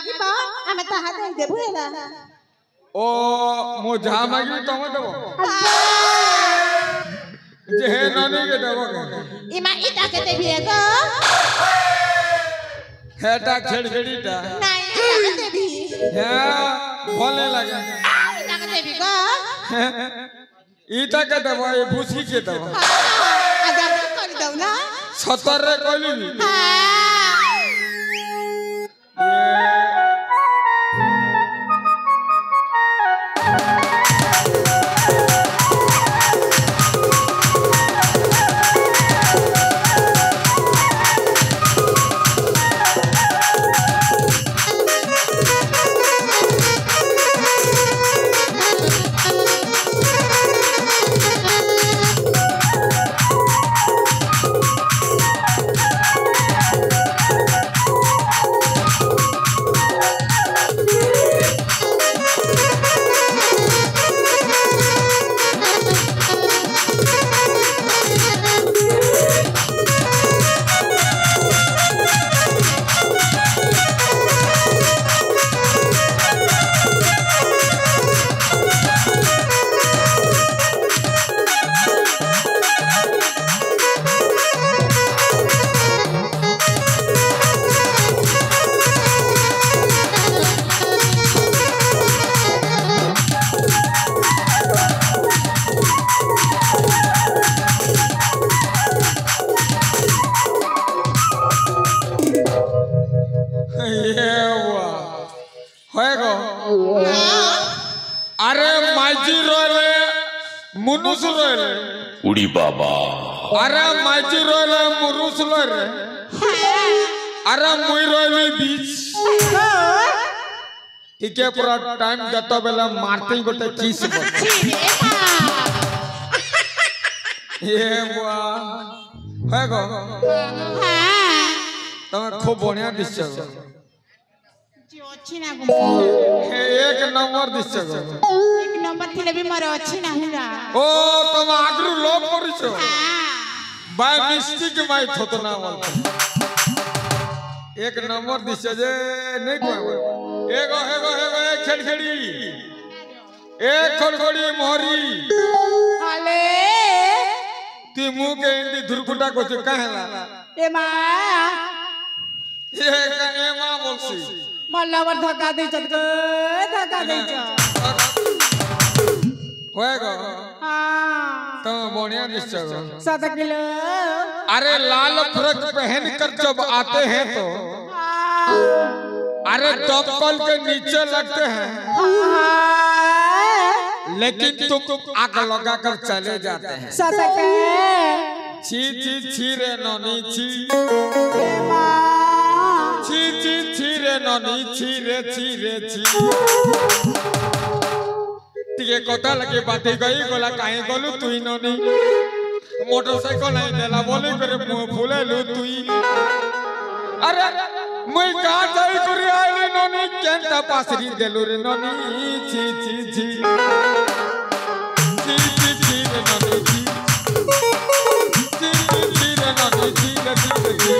मागिब आमे ताहा दे देबु एला ओ मो जा मागी तमे देबो जे हे ननी के देबो इमा इटा के देबी एगो हेटा खेड़खेड़ीटा नहीं इटा के देबी हे भले लागे इटा के देबी गो इटा के देबो ए भूसी के देबो आजा कर दऊ ना 70 रे कहली अरे माइजी रोले मुनुस रोले उड़ी बाबा अरे माइजी रोले मुरुस रोले अरे मुई रोले बीच इके पूरा टाइम देता बेला मारते गोटे किस ये बुआ है गो तमे खूब बढ़िया दिसछ अच्छी ना गो एक नंबर दिसछ गो एक नंबर थिले भी मोर अच्छी ना हुरा ओ तुम आगरू लोभ करिछ बाय मिस्टेक माय थोतना एक नंबर दिसछ जे नहीं कोई एगो एक खेड़खेड़ी एक खड़खड़ी मोहरी हाले ती मुंह के इंदी धुरकुटा को काहेला ए मां ये का मां बोलसी मल्लावर धक्का दे चत धक्का दे होएगा हां तो बढ़िया निश्चय 7 किलो अरे लाल फ्रॉक पहन कर जब आते हैं तो अरे दमकल के नीचे लगते हैं लेकिन तुम आग लगा कर चले जाते हैं 7 छी छी छी रे ननी छी छी छी छी रे ननी छी रे छी टिके कोता लगे बाती गई गोला काहे गोलू तुई ननी मोटरसाइकिल नहीं देला बोली करे मुंह फूले लू तुई अरे मुई का जाई करी आइली ननी केंता पासरी देलू रे ननी छी छी छी छी छी छी रे ननी छी छी छी रे ननी छी रे छी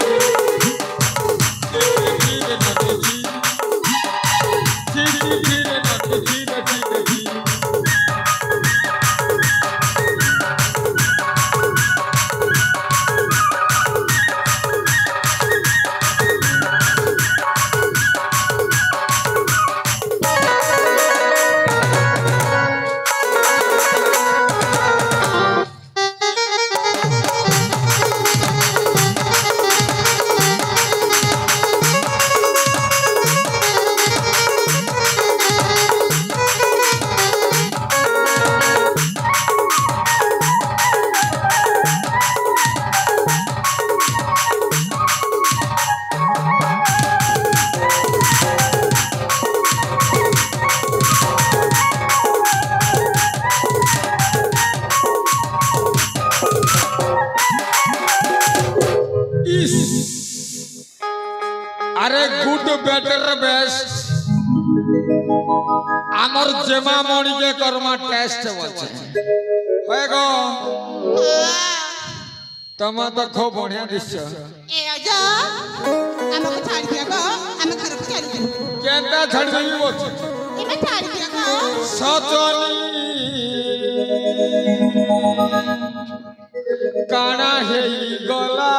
अरे गुड बेटर बेस्ट आमर जेमा मणि के कर्मा टेस्ट बचे होएगो तमा तो खूब बढ़िया दिस ए आजा हमको छाड़ दिया गो हम घर को चल केंदा छड़बी बोल इमे छाड़ दिया का सजनी काना हेई गला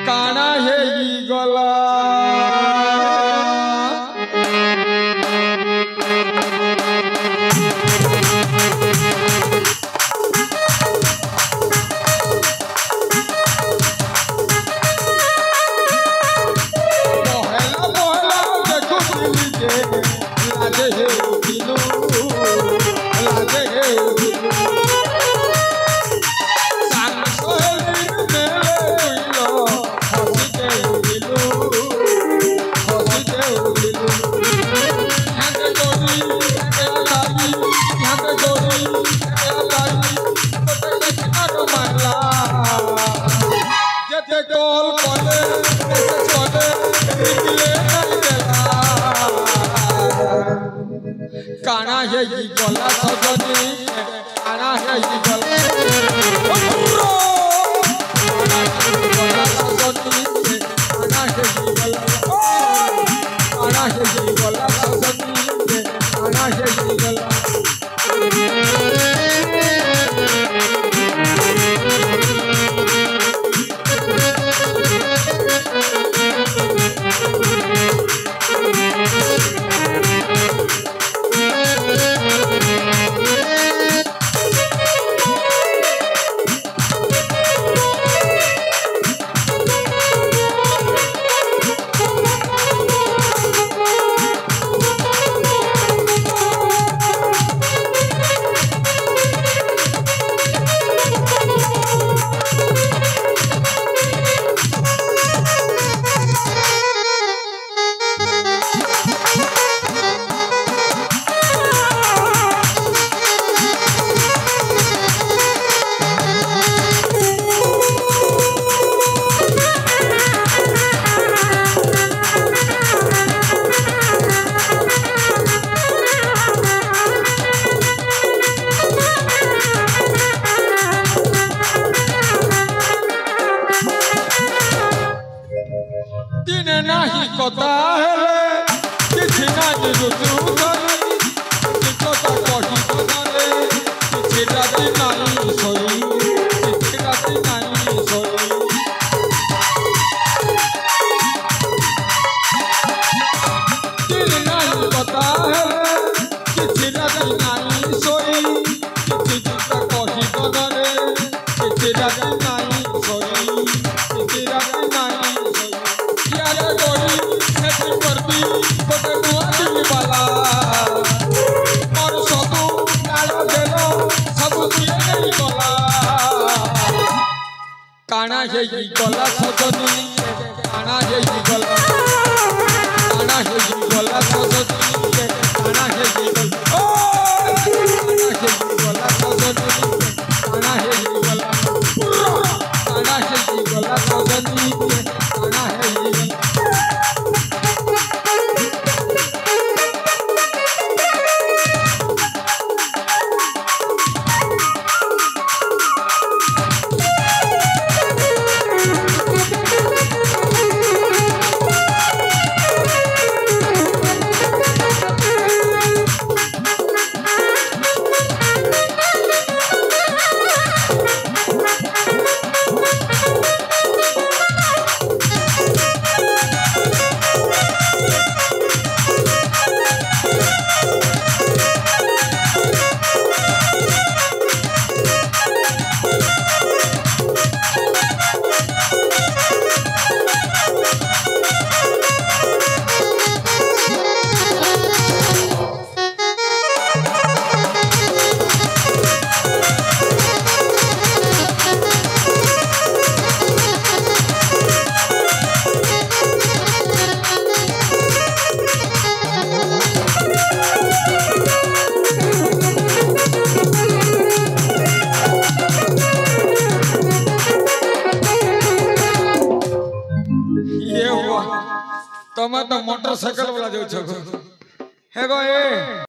काना हेई गला काना है ये गला सजनी काना है ये गला सजनी काना है ये गला काना है ये गला सजनी काना है ये गला नहीं कथा है किसी ना रुजू करे किसी कथा कही करे किसी राती नहीं सोई किसी राती नहीं सोई दिल नहीं कथा है किसी राती नहीं सोई किसी कथा कही करे किसी राती नहीं सोई किसी राती नहीं सोई काना है ये गला सजनी काना है ये गला काना है ये गला सजनी काना है ये गला काना है ये गला सजनी काना है ये गला काना है ये गला सजनी काना है ये गला તમે તો મોટરસાઇકલ વાળા જેવું છો હે ગો એ